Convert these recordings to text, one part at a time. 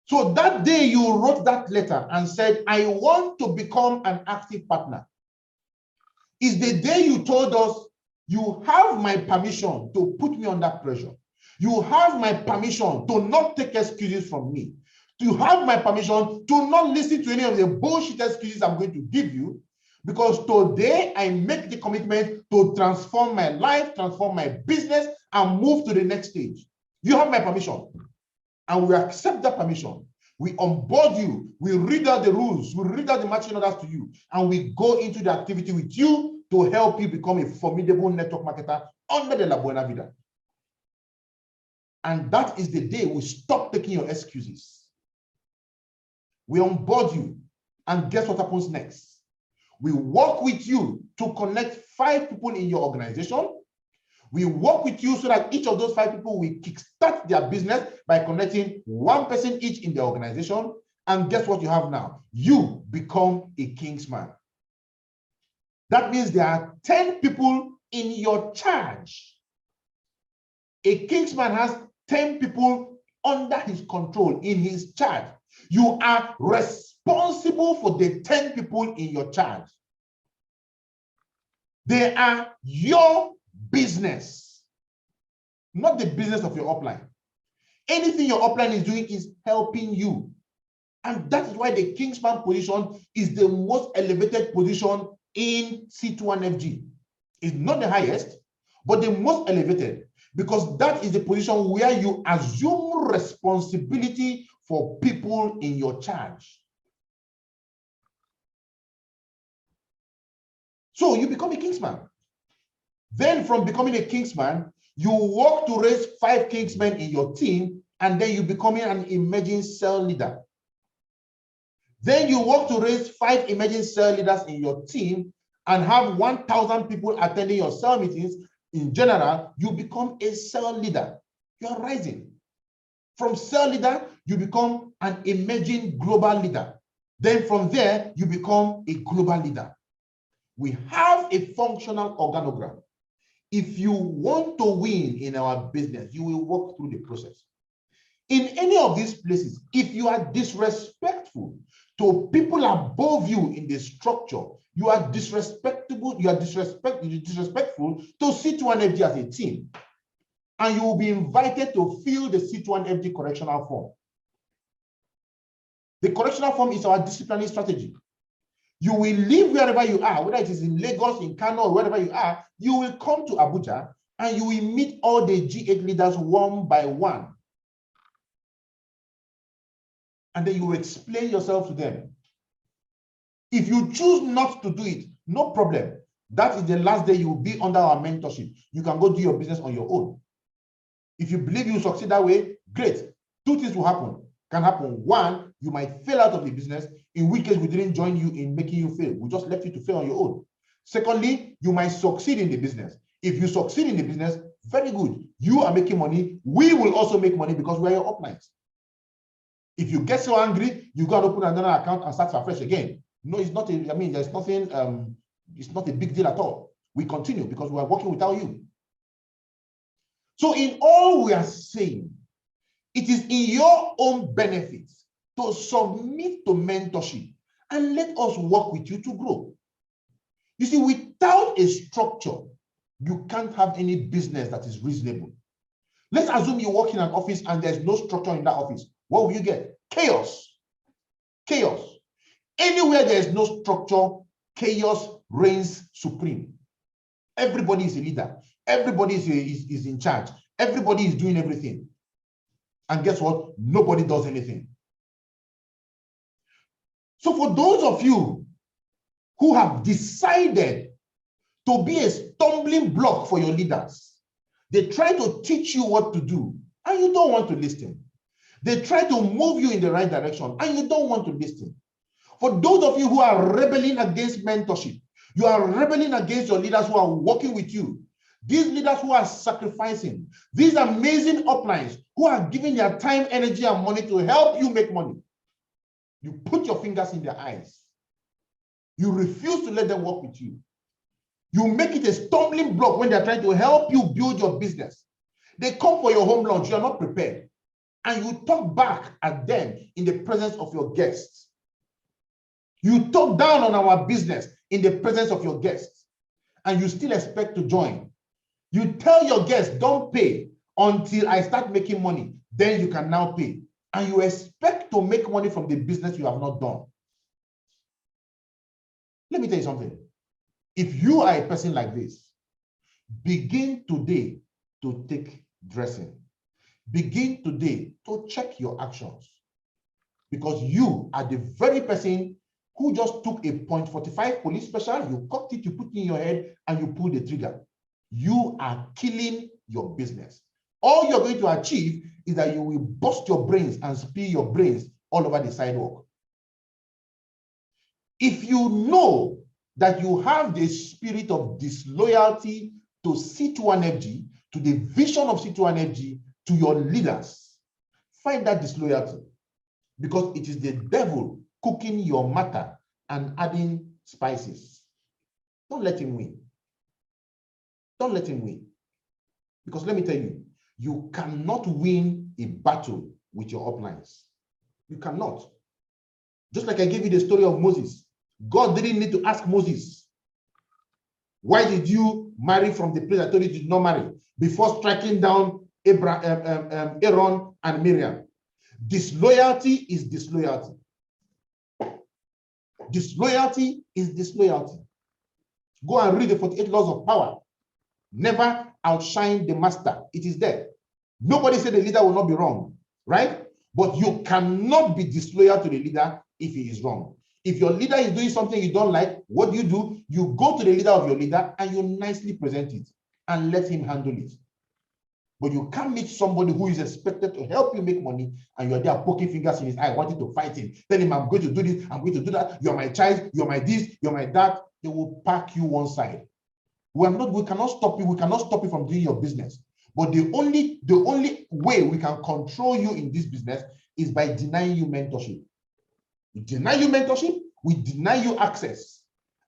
So that day you wrote that letter and said, I want to become an active partner, is the day you told us, you have my permission to put me under pressure. You have my permission to not take excuses from me. You have my permission to not listen to any of the bullshit excuses I'm going to give you, because today I make the commitment to transform my life, transform my business, and move to the next stage. You have my permission, and we accept that permission. We onboard you, we read out the rules, we read out the marching orders to you, and we go into the activity with you to help you become a formidable network marketer under the La Buena Vida. And that is the day we stop taking your excuses. We onboard you, and guess what happens next? We work with you to connect 5 people in your organization. We work with you so that each of those 5 people will kickstart their business by connecting 1 person each in the organization. And guess what you have now? You become a Kingsman. That means there are 10 people in your charge. A Kingsman has 10 people under his control, in his charge. You are responsible for the 10 people in your charge. They are your business, not the business of your upline. Anything your upline is doing is helping you. And that is why the Kingsman position is the most elevated position in C21FG. It's not the highest, but the most elevated, because that is the position where you assume responsibility for people in your charge. So you become a Kingsman. Then from becoming a Kingsman, you work to raise 5 Kingsmen in your team, and then you becoming an emerging cell leader. Then you work to raise 5 emerging cell leaders in your team and have 1,000 people attending your cell meetings. In general, you become a cell leader. You are rising. From cell leader, you become an emerging global leader. Then from there, you become a global leader. We have a functional organogram. If you want to win in our business, you will walk through the process. In any of these places, if you are disrespectful to people above you in the structure, you are disrespectful to C21FG as a team. And you will be invited to fill the C21FG correctional form. The correctional form is our disciplining strategy. You will live wherever you are, whether it is in Lagos, in Kano, or wherever you are. You will come to Abuja and you will meet all the G8 leaders one by one. And then you will explain yourself to them. If you choose not to do it, no problem. That is the last day you will be under our mentorship. You can go do your business on your own. If you believe you succeed that way, great. 2 things will happen. Can happen. 1, you might fail out of the business, in which case we didn't join you in making you fail. We just left you to fail on your own. Secondly, you might succeed in the business. If you succeed in the business, very good. You are making money. We will also make money because we are your uplines. If you get so angry, you got to open another account and start afresh again. No, it's not. There's nothing. It's not a big deal at all. We continue because we are working without you. So in all we are saying, it is in your own benefit to submit to mentorship and let us work with you to grow. You see, without a structure, you can't have any business that is reasonable. Let's assume you work in an office and there's no structure in that office. What will you get? Chaos. Chaos. Anywhere there is no structure, chaos reigns supreme. Everybody is a leader. Everybody is in charge. Everybody is doing everything. And guess what? Nobody does anything. So for those of you who have decided to be a stumbling block for your leaders, they try to teach you what to do, and you don't want to listen. They try to move you in the right direction, and you don't want to listen. For those of you who are rebelling against mentorship, you are rebelling against your leaders who are working with you, these leaders who are sacrificing, these amazing uplines who are giving their time, energy, and money to help you make money. You put your fingers in their eyes. You refuse to let them work with you. You make it a stumbling block when they're trying to help you build your business. They come for your home lunch. You are not prepared. and you talk back at them in the presence of your guests. You talk down on our business in the presence of your guests, and you still expect to join. You tell your guests, don't pay until I start making money, then you can now pay. And you expect to make money from the business you have not done. Let me tell you something. If you are a person like this, begin today to take dressing. Begin today to check your actions, because you are the very person who just took a .45 police special, you cocked it, you put it in your head, and you pull the trigger. You are killing your business. All you're going to achieve is that you will bust your brains and spill your brains all over the sidewalk. If you know that you have the spirit of disloyalty to C2NFG, to the vision of C2NFG, to your leaders, find that disloyalty, because it is the devil cooking your matter and adding spices. Don't let him win. Don't let him win. Because let me tell you, you cannot win a battle with your uplines. You cannot. Just like I gave you the story of Moses. God didn't need to ask Moses, why did you marry from the place I told you did not marry, before striking down Aaron and Miriam. Disloyalty is disloyalty. Disloyalty is disloyalty. Go and read the 48 laws of power. Never outshine the master. It is there. Nobody said the leader will not be wrong, right? But you cannot be disloyal to the leader if he is wrong. If your leader is doing something you don't like, what do? You go to the leader of your leader and you nicely present it and let him handle it. But you can't meet somebody who is expected to help you make money and you're there poking fingers in his eye, wanting to fight him. Tell him, I'm going to do this, I'm going to do that. You're my child, you're my this, you're my that. They will pack you one side. We cannot stop you. We cannot stop you from doing your business. But the only way we can control you in this business is by denying you mentorship. We deny you mentorship, we deny you access.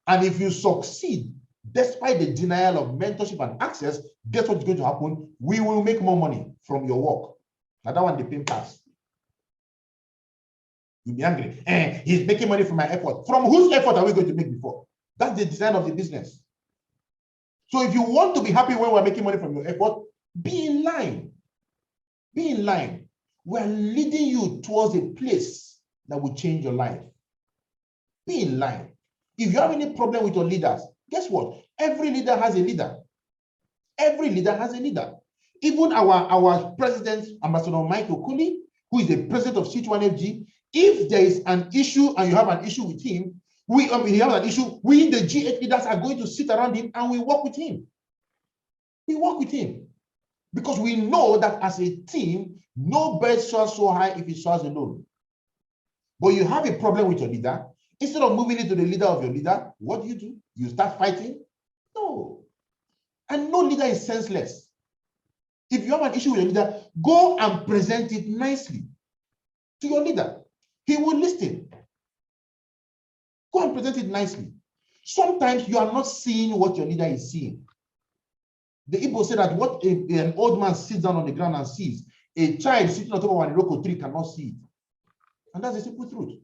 And if you succeed, despite the denial of mentorship and access, guess what's going to happen? We will make more money from your work. Now that one, the pain pass. You'll be angry. He's making money from my effort. From whose effort are we going to make before? That's the design of the business. So if you want to be happy when we're making money from your effort, be in line. Be in line. We're leading you towards a place that will change your life. Be in line. If you have any problem with your leaders, guess what? Every leader has a leader. Every leader has a leader. Even our president, Ambassador Michael Cooley, who is the president of C2NFG, if there is an issue and you have an issue with him, we the G8 leaders are going to sit around him and we work with him. We work with him. Because we know that as a team, no bird soars so high if it soars alone. But you have a problem with your leader, instead of moving it to the leader of your leader, what do? You start fighting? No. And no leader is senseless. If you have an issue with your leader, go and present it nicely to your leader. He will listen. Go and present it nicely. Sometimes you are not seeing what your leader is seeing. The Igbo say that what an old man sits down on the ground and sees, a child sitting on top of an iroko tree cannot see it. And that's the simple truth.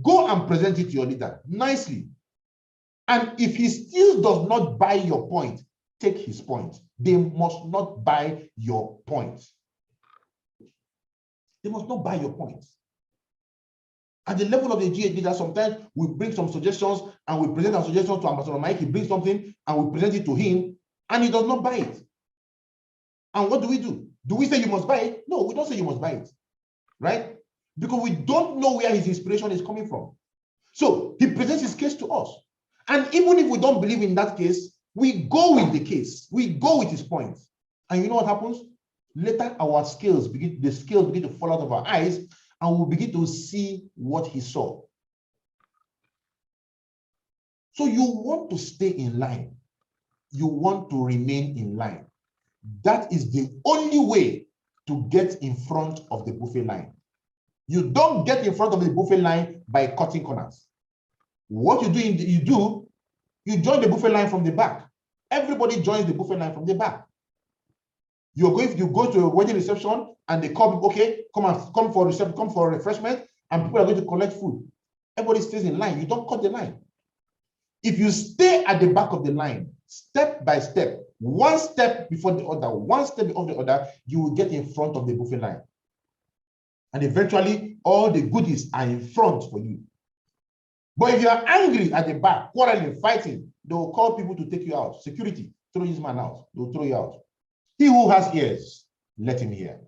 Go and present it to your leader nicely. And if he still does not buy your point, take his point. They must not buy your point. They must not buy your point. At the level of the G8 leader, sometimes we bring some suggestions and we present our suggestions to Ambassador Mike. He brings something and we present it to him and he does not buy it. And what do? Do we say you must buy it? No, we don't say you must buy it, right? Because we don't know where his inspiration is coming from. So he presents his case to us. And even if we don't believe in that case, we go with the case. We go with his points. And you know what happens? Later, our scales begin to fall out of our eyes and we'll begin to see what he saw. So you want to stay in line. You want to remain in line. That is the only way to get in front of the buffet line. You don't get in front of the buffet line by cutting corners. What you join the buffet line from the back. Everybody joins the buffet line from the back. If you go to a wedding reception and they call people, okay, come for reception, come for refreshment, and people are going to collect food. Everybody stays in line. You don't cut the line. If you stay at the back of the line, step by step, one step before the other, one step before the other, you will get in front of the buffet line. And eventually, all the goodies are in front for you. But if you are angry at the back, quarreling, fighting, they will call people to take you out. Security, throw this man out. They will throw you out. He who has ears, let him hear.